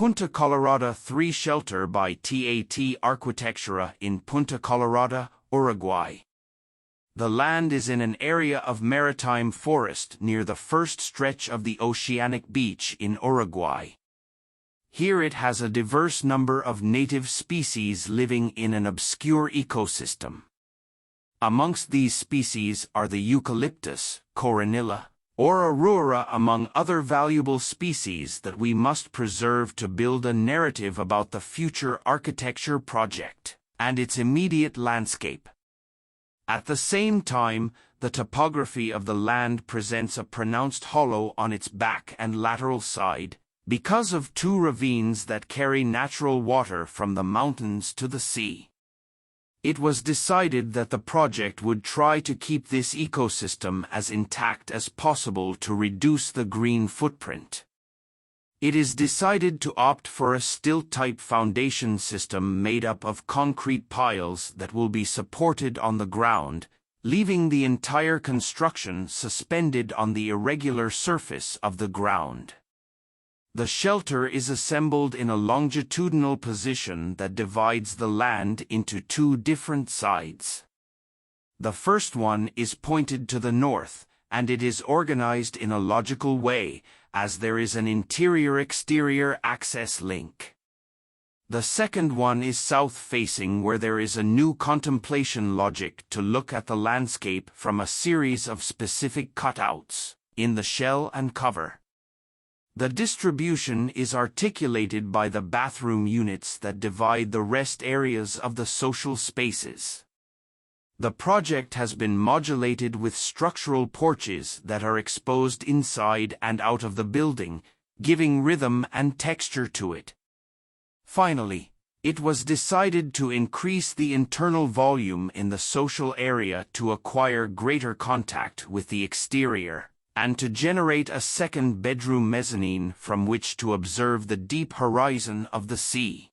Punta Colorada 3 shelter by TATÚ Arquitectura in Punta Colorada, Uruguay. The land is in an area of maritime forest near the first stretch of the oceanic beach in Uruguay. Here it has a diverse number of native species living in an obscure ecosystem. Amongst these species are the Eucaliptus, Coronilla, or Aruera, among other valuable species that we must preserve to build a narrative about the future architecture project and its immediate landscape. At the same time, the topography of the land presents a pronounced hollow on its back and lateral side, because of two ravines that carry natural water from the mountains to the sea. It was decided that the project would try to keep this ecosystem as intact as possible to reduce the green footprint. It is decided to opt for a stilt-type foundation system made up of concrete piles that will be supported on the ground, leaving the entire construction suspended on the irregular surface of the ground. The shelter is assembled in a longitudinal position that divides the land into two different sides. The first one is pointed to the north, and it is organized in a logical way, as there is an interior-exterior access link. The second one is south-facing, where there is a new contemplation logic to look at the landscape from a series of specific cutouts in the shell and cover. The distribution is articulated by the bathroom units that divide the rest areas of the social spaces. The project has been modulated with structural porches that are exposed inside and out of the building, giving rhythm and texture to it. Finally, it was decided to increase the internal volume in the social area to acquire greater contact with the exterior, and to generate a second bedroom mezzanine from which to observe the deep horizon of the sea.